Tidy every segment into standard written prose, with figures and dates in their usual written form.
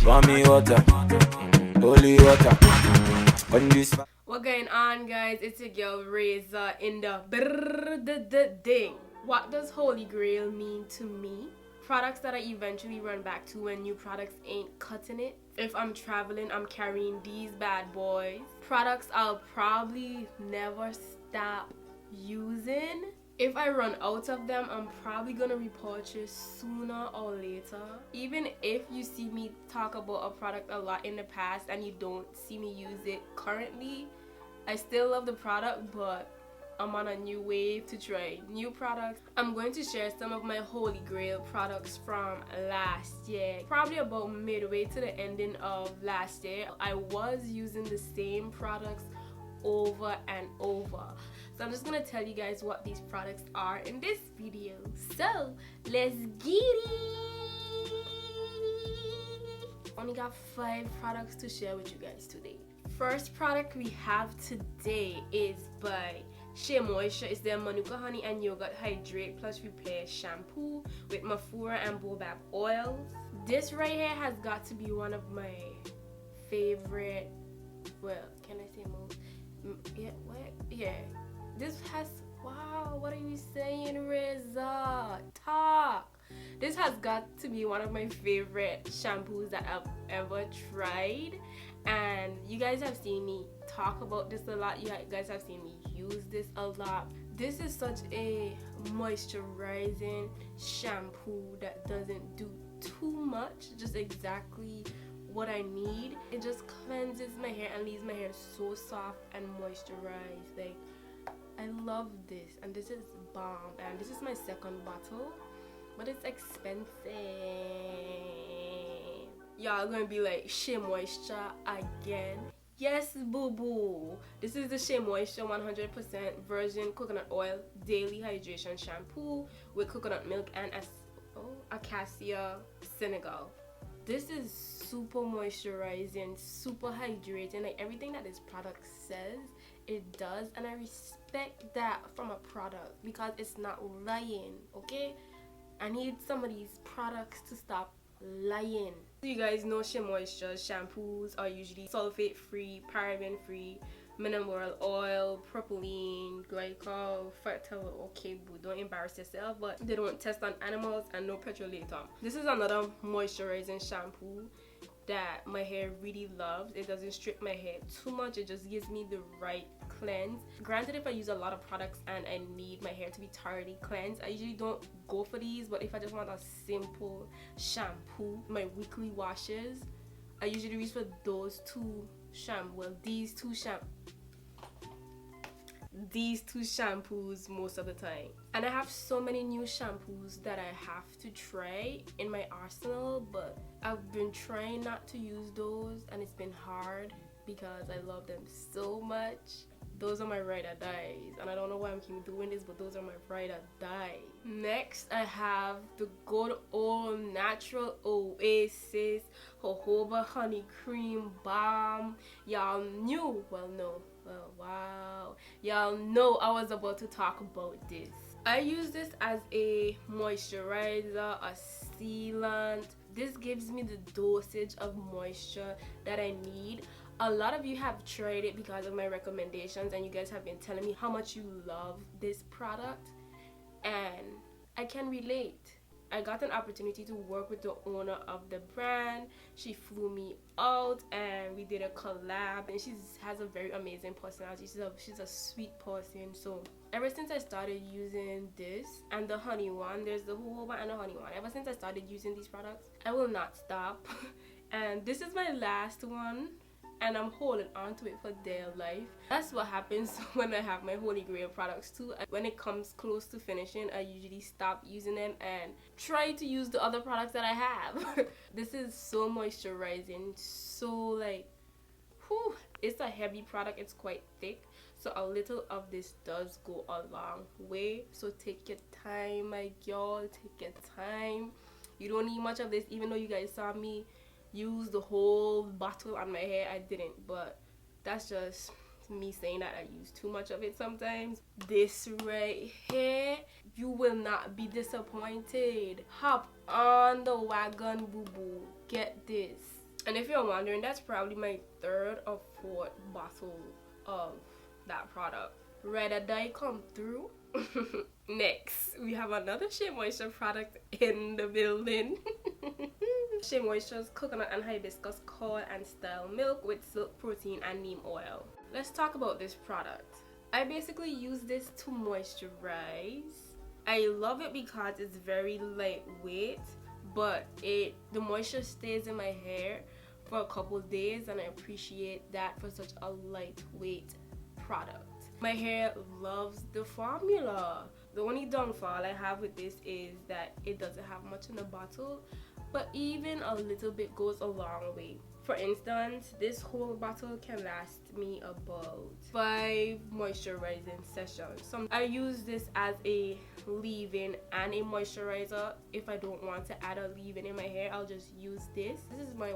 Pour me water, holy water. On this. What going on, guys? It's your girl Razor in the ding. What does Holy Grail mean to me? Products that I eventually run back to when new products ain't cutting it. If I'm traveling, I'm carrying these bad boys. Products I'll probably never stop using. If I run out of them, I'm probably gonna repurchase sooner or later. Even if you see me talk about a product a lot in the past and you don't see me use it currently, I still love the product, but I'm on a new wave to try new products. I'm going to share some of my Holy Grail products from last year. Probably about midway to the ending of last year, I was using the same products over and over. So I'm just gonna tell you guys what these products are in this video. So let's get it. Only got 5 products to share with you guys today. First product we have today is by Sheamoisture. It's their Manuka honey and yogurt hydrate plus repair shampoo with mafura and baobab oils. This right here has got to be one of my favorite, well, can I say most? Yeah, what? Yeah. This has, wow, what are you saying, Reza? Talk. This has got to be one of my favorite shampoos that I've ever tried. And you guys have seen me talk about this a lot. You guys have seen me use this a lot. This is such a moisturizing shampoo that doesn't do too much, just exactly what I need. It just cleanses my hair and leaves my hair so soft and moisturized. Like, I love this. And this is Balm, and this is my second bottle, but it's expensive. Y'all gonna be like, Sheamoisture again? Yes, boo boo. This is the Sheamoisture 100% virgin coconut oil daily hydration shampoo with coconut milk and acacia Senegal. This is super moisturizing, super hydrating, like everything that this product says it does, and I respect that from a product because it's not lying. Okay, I need some of these products to stop lying. So you guys know Sheamoisture shampoos are usually sulfate free, paraben free, mineral oil, propylene, glycol, fertile. Okay, boo, don't embarrass yourself, but they don't test on animals and no petrolatum. This is another moisturizing shampoo that my hair really loves. It doesn't strip my hair too much, it just gives me the right cleanse. Granted, if I use a lot of products and I need my hair to be thoroughly cleansed, I usually don't go for these, but if I just want a simple shampoo, my weekly washes, I usually reach for those two these two shampoos most of the time. And I have so many new shampoos that I have to try in my arsenal, but I've been trying not to use those, and it's been hard because I love them so much. Those are my ride or dies, and I don't know why I'm keep doing this, but those are my ride or die. Next, I have the good old natural Oasis jojoba honey cream balm. Y'all knew, well, no, well, wow, y'all know I was about to talk about this. I use this as a moisturizer, a sealant. This gives me the dosage of moisture that I need. A lot of you have tried it because of my recommendations, and you guys have been telling me how much you love this product, and I can relate. I got an opportunity to work with the owner of the brand. She flew me out and we did a collab, and she has a very amazing personality. She's a sweet person. So ever since I started using this and the honey one, there's the jojoba and the honey one. Ever since I started using these products, I will not stop. And this is my last one, and I'm holding on to it for dear life. That's what happens when I have my Holy Grail products too. When it comes close to finishing, I usually stop using them and try to use the other products that I have. This is so moisturizing, so like, whew, it's a heavy product, it's quite thick, so a little of this does go a long way. So take your time, my girl, take your time. You don't need much of this, even though you guys saw me use the whole bottle on my hair. I didn't, but that's just me saying that I use too much of it sometimes. This right here, you will not be disappointed. Hop on the wagon, boo boo. Get this. And if you're wondering, that's probably my 3rd or 4th bottle of that product. Ready dye come through. Next, we have another Sheamoisture product in the building. Sheamoisture's coconut and hibiscus core and style milk with silk protein and neem oil. Let's talk about this product. I basically use this to moisturize. I love it because it's very lightweight, but the moisture stays in my hair for a couple days, and I appreciate that for such a lightweight product. My hair loves the formula. The only downfall I have with this is that it doesn't have much in the bottle, but even a little bit goes a long way. For instance, this whole bottle can last me about 5 moisturizing sessions. I use this as a leave-in and a moisturizer. If I don't want to add a leave-in in my hair, I'll just use this. This is my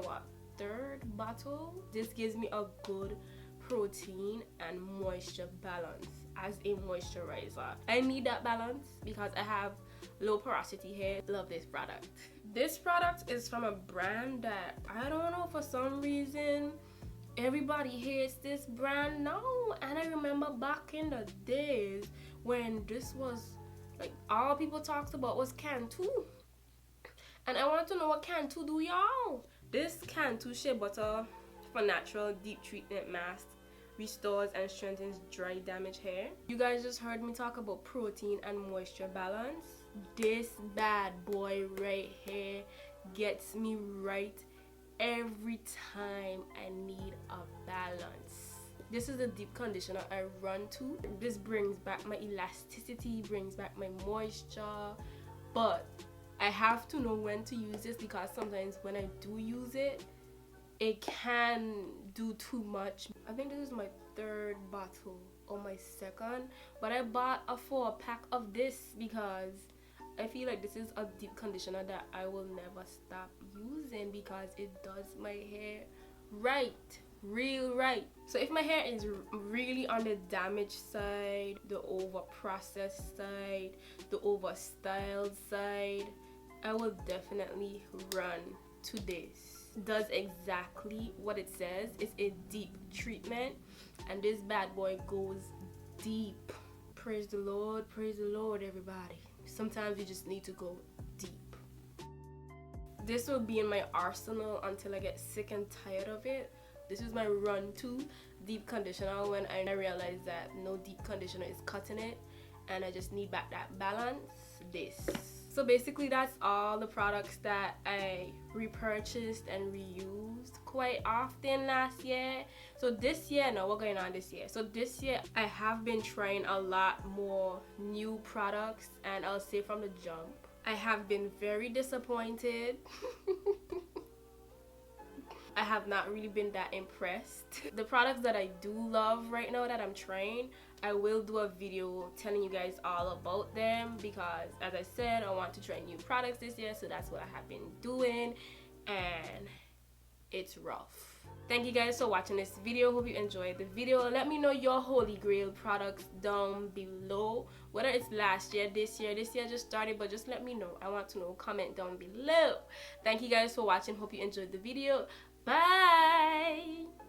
3rd bottle. This gives me a good protein and moisture balance as a moisturizer. I need that balance because I have low porosity hair. Love this product. This product is from a brand that I don't know, for some reason everybody hates this brand now. And I remember back in the days when this was like all people talked about was Cantu, and I want to know what Cantu do, y'all. This Cantu shea butter for natural deep treatment mask restores and strengthens dry damaged hair. You guys just heard me talk about protein and moisture balance. This bad boy right here gets me right every time I need a balance. This is the deep conditioner I run to. This brings back my elasticity, brings back my moisture, but I have to know when to use this because sometimes when I do use it, it can do too much. I think this is my 3rd bottle or my 2nd, but I bought a 4-pack of this because I feel like this is a deep conditioner that I will never stop using because it does my hair right, real right. So if my hair is really on the damaged side, the over processed side, the over styled side, I will definitely run to this. Does exactly what it says. It's a deep treatment, and this bad boy goes deep. Praise the Lord, everybody. Sometimes you just need to go deep. This will be in my arsenal until I get sick and tired of it. This is my run to deep conditioner when I realize that no deep conditioner is cutting it and I just need back that balance. This. So basically that's all the products that I repurchased and reused quite often last year. So this year, no, we're going on this year. So this year I have been trying a lot more new products, and I'll say from the jump, I have been very disappointed. I have not really been that impressed. The products that I do love right now that I'm trying, I will do a video telling you guys all about them because, as I said, I want to try new products this year, so that's what I have been doing, and it's rough. Thank you guys for watching this video. Hope you enjoyed the video. Let me know your holy grail products down below, whether it's last year, this year just started, but just let me know. I want to know. Comment down below. Thank you guys for watching. Hope you enjoyed the video. Bye.